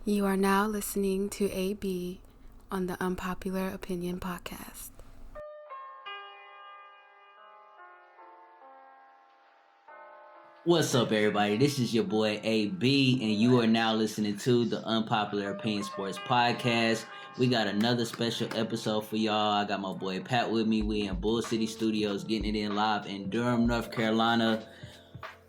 You are now listening to AB on the Unpopular Opinion Podcast. What's up, everybody? This is your boy AB, and you are now listening to the Unpopular Opinion Sports Podcast. We got another special episode for y'all. I got my boy Pat with me. We in Bull City Studios, getting it in live in Durham, North Carolina.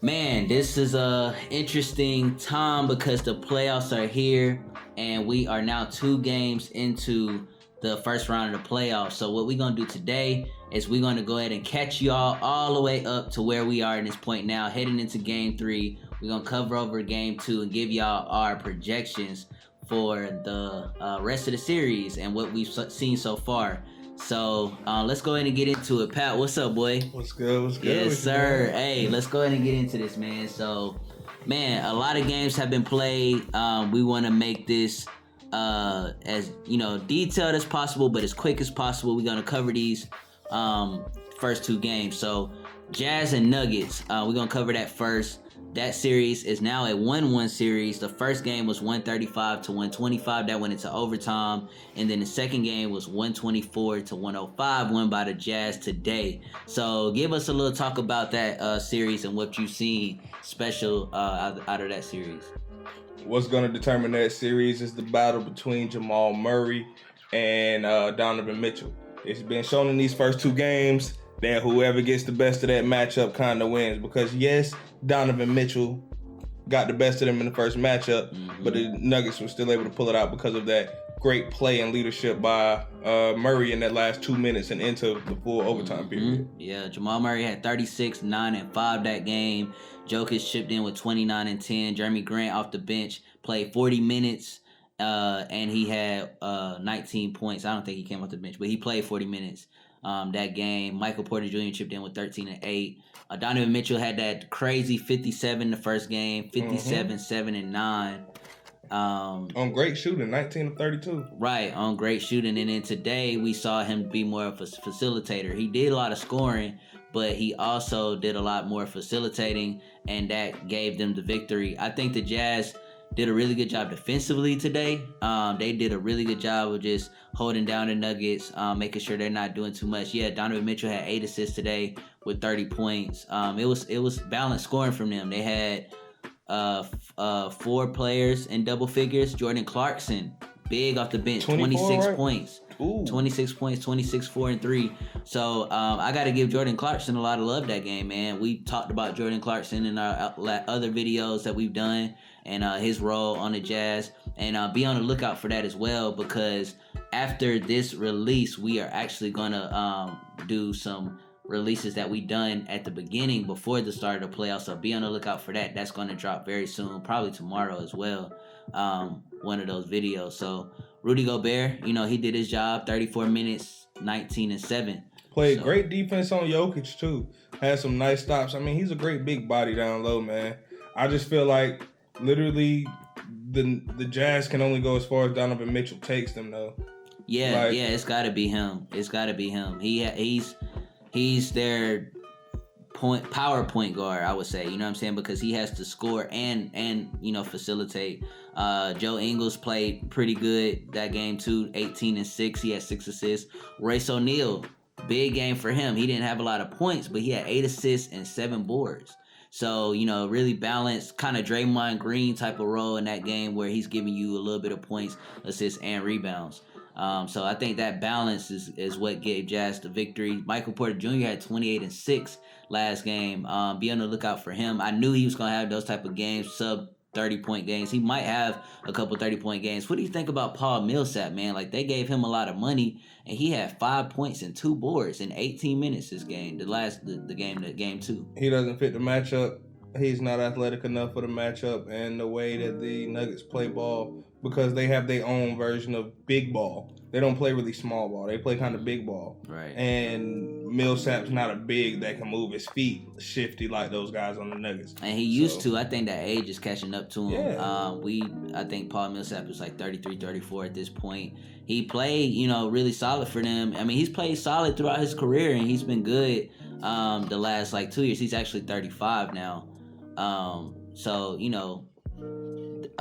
Man, this is a interesting time because the playoffs are here, and we are now 2 games into the first round of the playoffs. So what we're going to do today is we're going to go ahead and catch y'all all the way up to where we are in this point now, heading into Game 3. We're going to cover over Game 2 and give y'all our projections for the rest of the series and what we've seen so far. So let's go ahead and get into it. Pat, what's up, boy? What's good? What's good? Yes, sir. Hey, let's go ahead and get into this, man. So, man, a lot of games have been played. We want to make this as detailed as possible, but as quick as possible. We're gonna cover these first 2 games. So, Jazz and Nuggets. We're gonna cover that first. That series is now a 1-1 series. The first game was 135 to 125. That went into overtime. And then the second game was 124 to 105, won by the Jazz today. So give us a little talk about that series and what you've seen special out of that series. What's going to determine that series is the battle between Jamal Murray and Donovan Mitchell. It's been shown in these first 2 games that whoever gets the best of that matchup kind of wins. Because, yes, Donovan Mitchell got the best of them in the first matchup, but the Nuggets were still able to pull it out because of that great play and leadership by Murray in that last 2 minutes and into the full overtime period. Yeah, Jamal Murray had 36, 9, and 5 that game. Jokic chipped in with 29 and 10. Jeremy Grant off the bench played 40 minutes, and he had 19 points. I don't think he came off the bench, but he played 40 minutes. That game. Michael Porter Jr. chipped in with 13 and 8. Donovan Mitchell had that crazy 57 the first game, 57, 7 and 9. On great shooting, 19 of 32. Right, on great shooting. And then today we saw him be more of a facilitator. He did a lot of scoring, but he also did a lot more facilitating, and that gave them the victory. I think the Jazz did a really good job defensively today. They did a really good job of just holding down the Nuggets, making sure they're not doing too much. Yeah, Donovan Mitchell had 8 assists today with 30 points. It was balanced scoring from them. They had 4 players in double figures. Jordan Clarkson, big off the bench, 26 right? points. Ooh. 26 points, 26, 4, and 3. So I got to give Jordan Clarkson a lot of love that game, man. We talked about Jordan Clarkson in our other videos that we've done and his role on the Jazz. And be on the lookout for that as well, because after this release, we are actually going to do some releases that we done at the beginning before the start of the playoffs. So be on the lookout for that. That's going to drop very soon, probably tomorrow as well. One of those videos. So Rudy Gobert, he did his job, 34 minutes, 19 and 7. Played great defense on Jokic, too. Had some nice stops. I mean, he's a great big body down low, man. I just feel like literally the Jazz can only go as far as Donovan Mitchell takes them, though. Yeah, it's got to be him. It's got to be him. He's their power point guard, I would say. You know what I'm saying? Because he has to score and facilitate. Joe Ingles played pretty good that game too, 18 and 6. He had 6 assists. Royce O'Neal, big game for him. He didn't have a lot of points, but he had 8 assists and 7 boards. So, really balanced, kind of Draymond Green type of role in that game where he's giving you a little bit of points, assists, and rebounds. So I think that balance is what gave Jazz the victory. Michael Porter Jr. had 28 and 6 last game. Be on the lookout for him. I knew he was going to have those type of games, sub 30-point games. He might have a couple 30-point games. What do you think about Paul Millsap, man? Like, they gave him a lot of money, and he had 5 points and 2 boards in 18 minutes this game, game 2. He doesn't fit the matchup. He's not athletic enough for the matchup and the way that the Nuggets play ball, because they have their own version of big ball. They don't play really small ball. They play kind of big ball. Right. And Millsap's not a big that can move his feet shifty like those guys on the Nuggets. And he used to. I think that age is catching up to him. Yeah. I think Paul Millsap is like 33, 34 at this point. He played, really solid for them. I mean, he's played solid throughout his career, and he's been good the last 2 years. He's actually 35 now. So,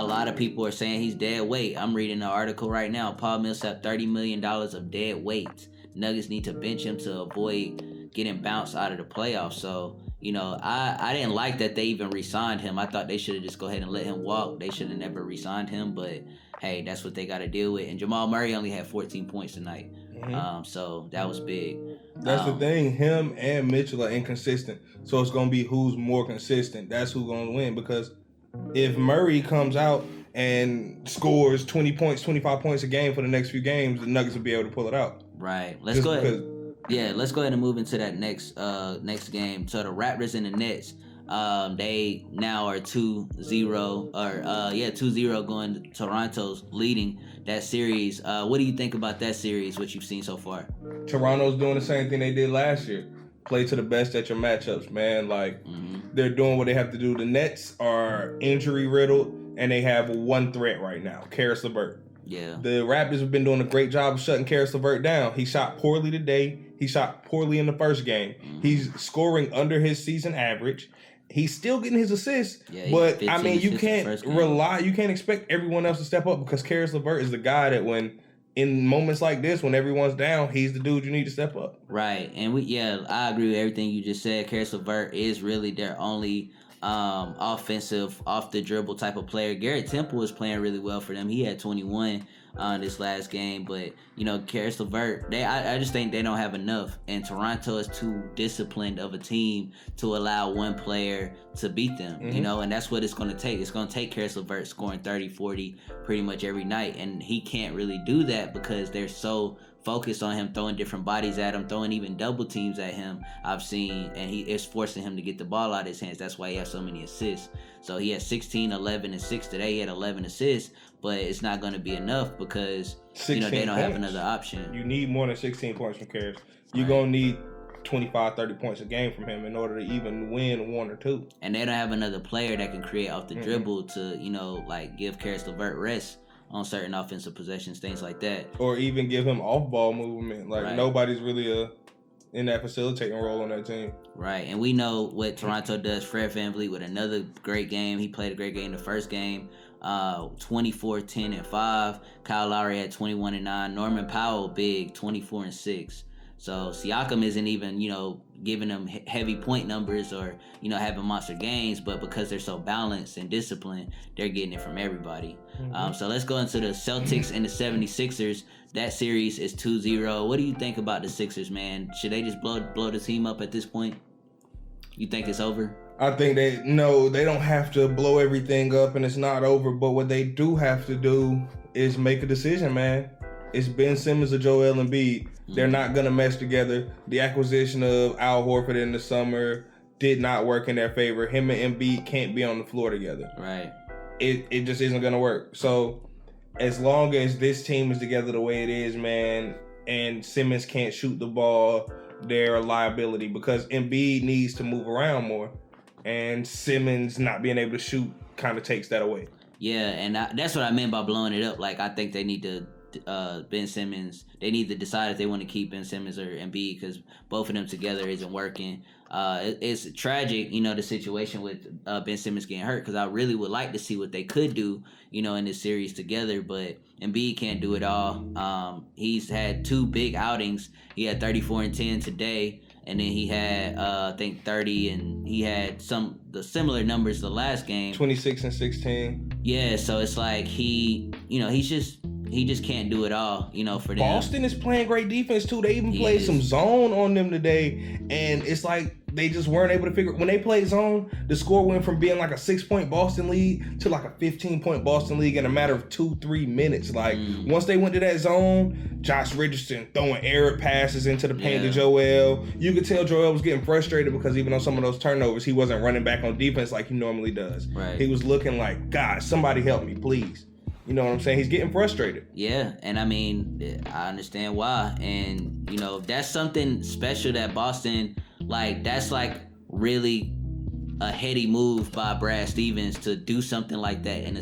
a lot of people are saying he's dead weight. I'm reading an article right now. Paul Millsap, $30 million of dead weight. Nuggets need to bench him to avoid getting bounced out of the playoffs. So, you know, I didn't like that they even re-signed him. I thought they should have just go ahead and let him walk. They should have never re-signed him, but hey, that's what they got to deal with. And Jamal Murray only had 14 points tonight. So that was big. That's the thing. Him and Mitchell are inconsistent. So it's going to be who's more consistent. That's who's going to win. Because if Murray comes out and scores 20 points, 25 points a game for the next few games, the Nuggets will be able to pull it out. Right. Let's go ahead and move into that next game. So the Raptors and the Nets, they now are 2-0 2-0 going to Toronto's leading that series. What do you think about that series, what you've seen so far? Toronto's doing the same thing they did last year. Play to the best at your matchups, man. Like, they're doing what they have to do. The Nets are injury riddled, and they have one threat right now, Karis LeVert. Yeah. The Raptors have been doing a great job of shutting Karis LeVert down. He shot poorly today. He shot poorly in the first game. He's scoring under his season average. He's still getting his assists, but I mean, you can't expect everyone else to step up because Karis LeVert is the guy that when in moments like this, when everyone's down, he's the dude you need to step up. Right, and I agree with everything you just said. Karis LeVert is really their only offensive, off the dribble type of player. Garrett Temple is playing really well for them. He had 21 this last game, but you know, Karis LeVert, I just think they don't have enough, and Toronto is too disciplined of a team to allow one player to beat them. You know, and that's what it's going to take. It's going to take Karis LeVert scoring 30, 40 pretty much every night, and he can't really do that because they're so focused on him throwing different bodies at him, throwing even double teams at him, I've seen, and he is forcing him to get the ball out of his hands. That's why he has so many assists. So he had 16, 11, and 6 today. He had 11 assists, but it's not going to be enough because they don't have another option. You need more than 16 points from Karis. You're going to need 25, 30 points a game from him in order to even win one or two. And they don't have another player that can create off the dribble to, give Karis LeVert rest on certain offensive possessions, things like that. Or even give him off-ball movement. Nobody's really in that facilitating role on that team. Right, and we know what Toronto does. Fred VanVleet with another great game. He played a great game the first game. 24, 10, and 5. Kyle Lowry had 21 and 9. Norman Powell, big, 24 and 6. So Siakam isn't even, giving them heavy point numbers or, having monster games, but because they're so balanced and disciplined, they're getting it from everybody. So let's go into the Celtics and the 76ers. That series is 2-0. What do you think about the Sixers, man? Should they just blow the team up at this point? You think it's over? I think they don't have to blow everything up and it's not over, but what they do have to do is make a decision, man. It's Ben Simmons or Joel Embiid. They're not going to mesh together. The acquisition of Al Horford in the summer did not work in their favor. Him and Embiid can't be on the floor together. Right. It just isn't going to work. So as long as this team is together the way it is, man, and Simmons can't shoot the ball, they're a liability because Embiid needs to move around more. And Simmons not being able to shoot kind of takes that away. Yeah, and that's what I meant by blowing it up. Like, I think they need to Ben Simmons. They need to decide if they want to keep Ben Simmons or Embiid because both of them together isn't working. It's tragic, the situation with Ben Simmons getting hurt because I really would like to see what they could do, in this series together. But Embiid can't do it all. He's had 2 big outings. He had 34 and 10 today. And then he had, I think, 30, and he had the similar numbers the last game. 26 and 16. Yeah, so it's like he just can't do it all, for them. Boston is playing great defense, too. They even played some zone on them today, and it's like they just weren't able to figure. When they played zone, the score went from being like a 6-point Boston lead to like a 15-point Boston league in a matter of 2-3 minutes. Like, once they went to that zone, Josh Richardson throwing errant passes into the paint to Joel. You could tell Joel was getting frustrated because even on some of those turnovers, he wasn't running back on defense like he normally does. Right. He was looking like, God, somebody help me, please. You know what I'm saying? He's getting frustrated. Yeah, and I mean, I understand why. And, that's something special that Boston, that's really a heady move by Brad Stevens to do something like that in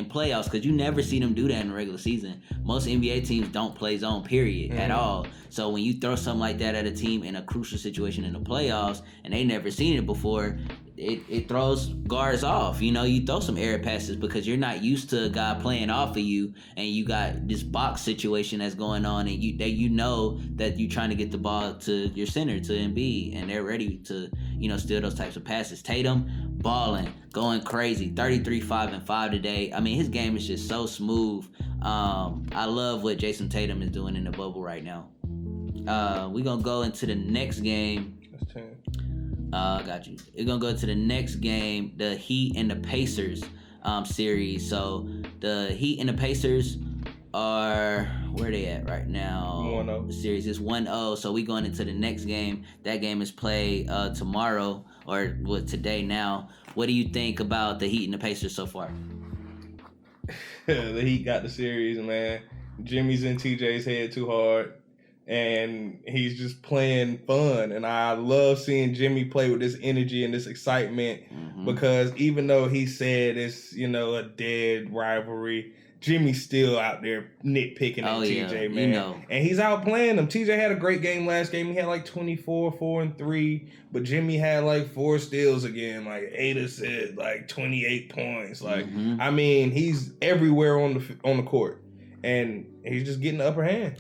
playoffs because you never see them do that in the regular season. Most NBA teams don't play zone, period, at all. So when you throw something like that at a team in a crucial situation in the playoffs and they never seen it before, it throws guards off. You know, you throw some air passes because you're not used to a guy playing off of you, and you got this box situation that's going on, and you know that you're trying to get the ball to your center, to Embiid, and they're ready to, you know, steal those types of passes. Tatum balling, going crazy, 33, 5, and 5 today. I mean, his game is just so smooth. I love what Jason Tatum is doing in the bubble right now. We're gonna go into the next game. That's 10. Got you. We're gonna go to the next game, the Heat and the Pacers series. So the Heat and the Pacers are, where they at right now? 1-0. The series is 1-0. So we going into the next game. That game is played tomorrow, or today now. What do you think about the Heat and the Pacers so far? The Heat got the series, man. Jimmy's in TJ's head too hard, and he's just playing fun. And I love seeing Jimmy play with this energy and this excitement, because even though he said it's, you know, a dead rivalry, Jimmy's still out there nitpicking at TJ, man. You know. And he's out playing him. TJ had a great game last game. He had like 24, 4, and 3. But Jimmy had like 4 steals again, like 8 assists, like 28 points. Like, I mean, he's everywhere on the court, and he's just getting the upper hand.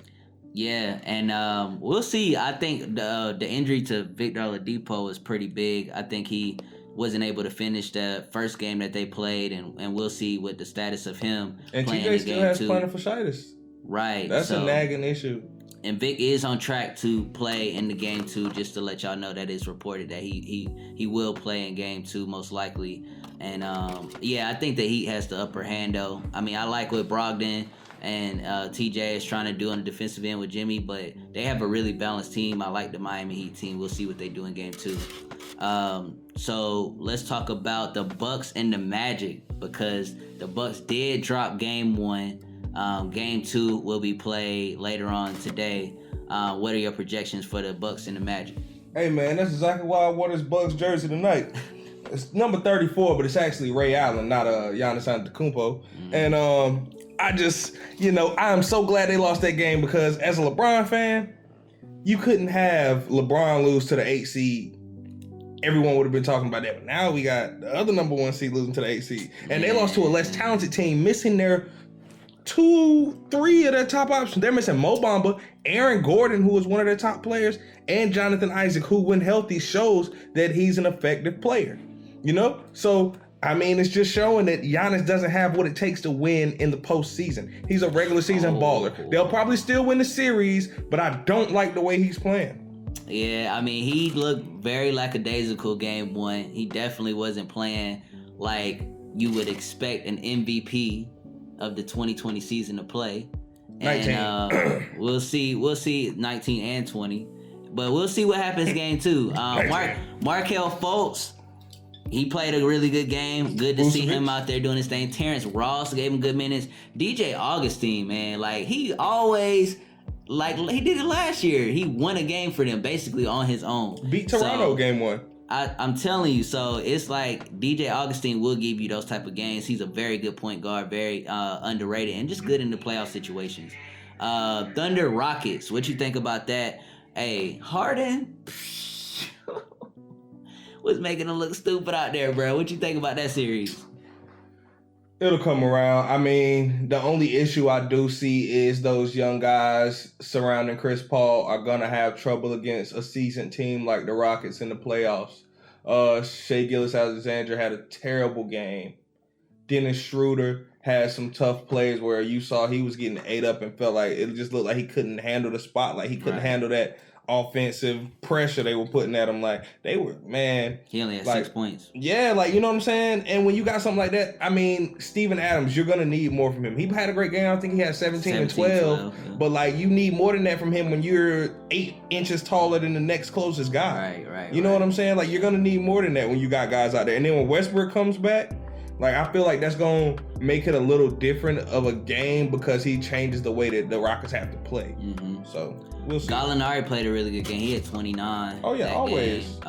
Yeah, and we'll see. I think the injury to Victor Oladipo is pretty big. I think he wasn't able to finish the first game that they played, and we'll see what the status of him and playing TJ the still game has too. plantar fasciitis. Right. That's a nagging issue. And Vic is on track to play in the game 2, just to let y'all know that it's reported that he will play in game 2 most likely. And I think the Heat has the upper hand though. I mean, I like what Brogdon and TJ is trying to do on the defensive end with Jimmy, but they have a really balanced team. I like the Miami Heat team. We'll see what they do in game 2. So let's talk about the Bucks and the Magic, because the Bucks did drop game 1. Game 2 will be played later on today. What are your projections for the Bucks and the Magic? Hey man, that's exactly why I wore this Bucks jersey tonight. It's number 34, but it's actually Ray Allen, not Giannis Antetokounmpo. And I just, you know, I'm so glad they lost that game, because as a LeBron fan, you couldn't have LeBron lose to the 8 seed. Everyone would have been talking about that. But now we got the other number 1 seed losing to the 8 seed. And they lost to a less talented team, missing their 2-3 of their top options. They're missing Mo Bamba, Aaron Gordon, who was one of their top players, and Jonathan Isaac, who, when healthy, shows that he's an effective player. You know? So, I mean, it's just showing that Giannis doesn't have what it takes to win in the postseason. He's a regular season baller. They'll probably still win the series, but I don't like the way he's playing. Yeah, I mean, he looked very lackadaisical game 1. He definitely wasn't playing like you would expect an MVP of the 2020 season to play. 19. And we'll see 19 and 20. But we'll see what happens game 2. Markelle Fultz, he played a really good game. Good to see him out there doing his thing. Terrence Ross gave him good minutes. DJ Augustine, man, like he always, like he did it last year. He won a game for them basically on his own. Beat Toronto game 1. I'm telling you, so it's like DJ Augustine will give you those type of games. He's a very good point guard, very underrated, and just good in the playoff situations. Thunder Rockets, what you think about that? Hey, Harden was making them look stupid out there, bro. What you think about that series? It'll come around. I mean, the only issue I do see is those young guys surrounding Chris Paul are going to have trouble against a seasoned team like the Rockets in the playoffs. Shai Gilgeous-Alexander had a terrible game. Dennis Schroeder had some tough plays where you saw he was getting ate up and felt like it just looked like he couldn't handle the spotlight. He couldn't handle that offensive pressure they were putting at him. Like, they were, man. He only had like, 6 points. Yeah, like, you know what I'm saying? And when you got something like that, I mean, Steven Adams, you're going to need more from him. He had a great game. I think he had 17 and 12. Yeah. But, like, you need more than that from him when you're 8 inches taller than the next closest guy. Right. You know what I'm saying? Like, you're going to need more than that when you got guys out there. And then when Westbrook comes back, like, I feel like that's going to make it a little different of a game because he changes the way that the Rockets have to play. Mm-hmm. So, we'll see. Gallinari played a really good game. He had 29. Oh, yeah, always.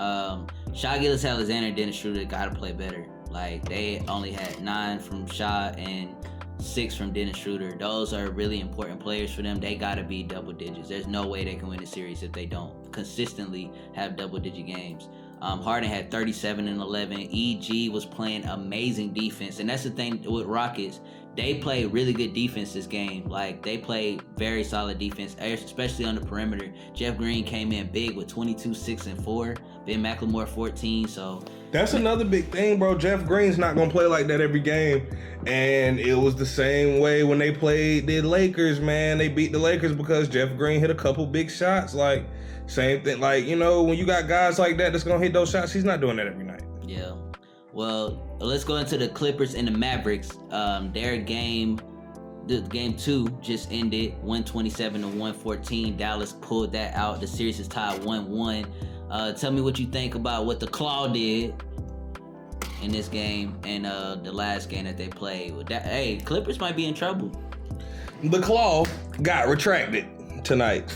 Shai Gilgeous-Alexander and Dennis Schroeder got to play better. Like, they only had 9 from Shai and 6 from Dennis Schroeder. Those are really important players for them. They got to be double digits. There's no way they can win a series if they don't consistently have double-digit games. Harden had 37 and 11. EG was playing amazing defense. And that's the thing with Rockets. They played really good defense this game. Like, they played very solid defense, especially on the perimeter. Jeff Green came in big with 22, 6, and 4. Ben McLemore, 14. So that's another big thing, bro. Jeff Green's not going to play like that every game. And it was the same way when they played the Lakers, man. They beat the Lakers because Jeff Green hit a couple big shots. Like, same thing. Like, you know, when you got guys like that that's going to hit those shots, he's not doing that every night. Yeah. Well, let's go into the Clippers and the Mavericks. Their game 2 just ended 127-114. Dallas pulled that out. The series is tied 1-1. Tell me what you think about what the Claw did in this game and the last game that they played. Hey, Clippers might be in trouble. The Claw got retracted tonight.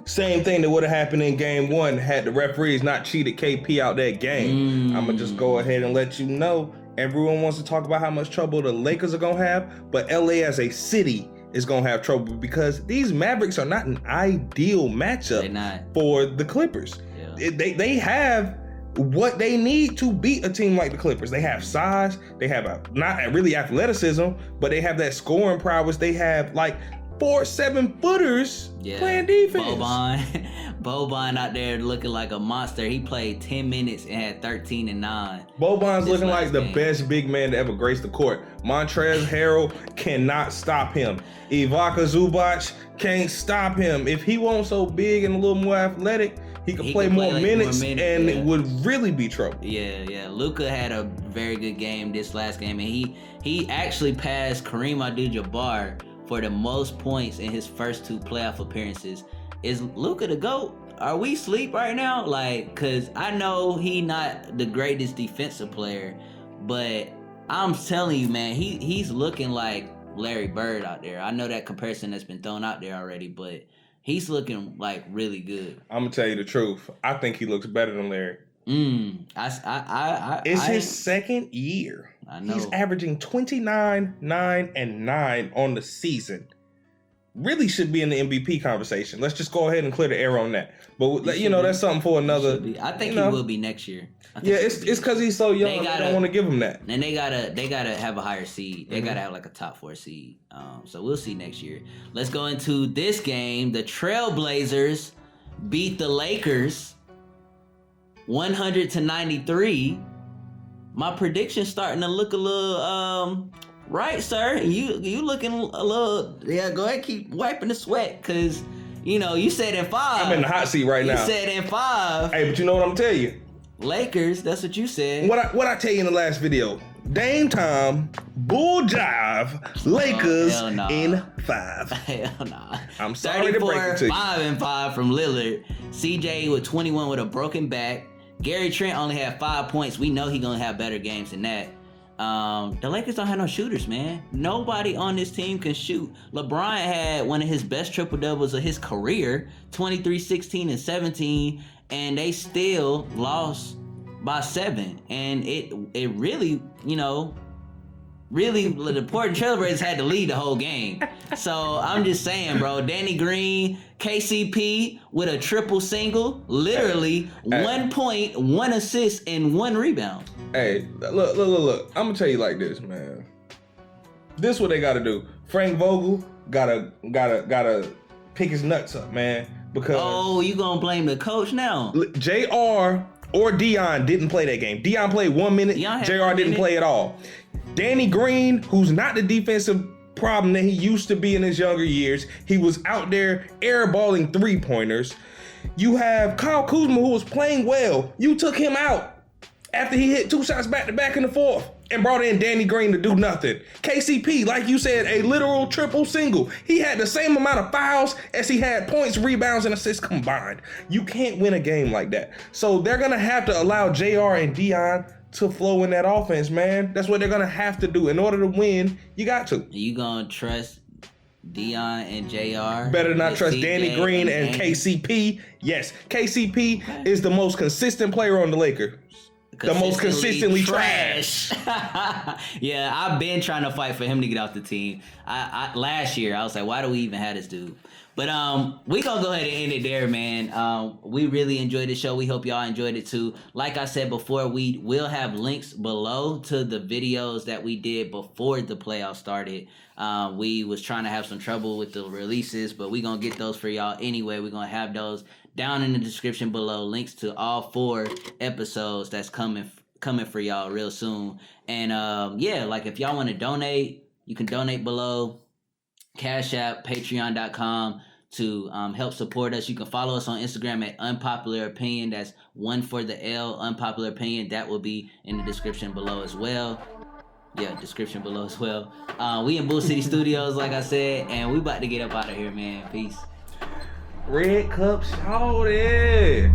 Same thing that would have happened in game 1 had the referees not cheated KP out that game. I'm going to just go ahead and let you know. Everyone wants to talk about how much trouble the Lakers are going to have, but LA as a city is going to have trouble because these Mavericks are not an ideal matchup for the Clippers. Yeah. They have what they need to beat a team like the Clippers. They have size. They have not really athleticism, but they have that scoring prowess. They have like 4 7-footers playing defense. Boban out there looking like a monster. He played 10 minutes and had 13 and 9. Boban's looking like the best big man to ever grace the court. Montrezl Harrell cannot stop him. Ivica Zubac can't stop him. If he wasn't so big and a little more athletic, he could play more minutes and it would really be trouble. Yeah. Luka had a very good game this last game, and he actually passed Kareem Abdul-Jabbar for the most points in his first 2 playoff appearances. Is Luka the GOAT? Are we asleep right now? Like, cause I know he not the greatest defensive player, but I'm telling you, man, he's looking like Larry Bird out there. I know that comparison that's been thrown out there already, but he's looking like really good. I'm gonna tell you the truth. I think he looks better than Larry. It's his second year. I know. He's averaging 29, 9, and 9 on the season. Really should be in the MVP conversation. Let's just go ahead and clear the air on that. But that's something for another. I think he will be next year. It's because he's so young. They don't want to give him that. And they gotta have a higher seed. They gotta have like a top 4 seed. So we'll see next year. Let's go into this game. The Trailblazers beat the Lakers 100-93. My prediction's starting to look a little right, sir. You looking a little. Yeah, go ahead, keep wiping the sweat, cause you said in 5. I'm in the hot seat right now. You said in 5. Hey, but you know what I'm gonna tell you? Lakers. That's what you said. What I tell you in the last video? Dame time, bull jive, Lakers in 5. Hell nah. I'm sorry to break it to you. 5-5 from Lillard. CJ with 21 with a broken back. Gary Trent only had 5 points. We know he's gonna have better games than that. The Lakers don't have no shooters, man. Nobody on this team can shoot. LeBron had one of his best triple doubles of his career, 23, 16, and 17, and they still lost by 7. And it really, the Portland Trailblazers had to lead the whole game. So I'm just saying, bro, Danny Green, KCP with a triple single, literally 1 point, 1 assist, and 1 rebound. Hey, look. I'm gonna tell you like this, man. This is what they gotta do. Frank Vogel gotta pick his nuts up, man. Because you gonna blame the coach now? JR or Dion didn't play that game. Dion played 1 minute. JR didn't play at all. Danny Green, who's not the defensive problem that he used to be in his younger years, he was out there airballing 3-pointers. You have Kyle Kuzma, who was playing well. You took him out after he hit 2 shots back to back in the 4th and brought in Danny Green to do nothing. KCP, like you said, a literal triple single. He had the same amount of fouls as he had points, rebounds, and assists combined. You can't win a game like that. So they're going to have to allow JR and Dion to flow in that offense, man. That's what they're going to have to do. In order to win, you got to. You going to trust Dion and JR? Better not trust Danny Green and KCP. Yes, KCP is the most consistent player on the Lakers. The most consistently trash. Yeah, I've been trying to fight for him to get off the team. I last year, I was like, why do we even have this dude? But we gonna go ahead and end it there, man. We really enjoyed the show. We hope y'all enjoyed it too. Like I said before, we will have links below to the videos that we did before the playoffs started. We was trying to have some trouble with the releases, but we gonna get those for y'all anyway. We're gonna have those down in the description below. Links to all 4 episodes that's coming for y'all real soon. And like if y'all want to donate, you can donate below. Cash App, patreon.com to help support us. You can follow us on Instagram at Unpopular Opinion. That's 1 for the L, Unpopular Opinion. That will be in the description below as well. Yeah, description below as well. We in Bull City Studios, like I said, and we about to get up out of here, man. Peace. Red Cup shorty.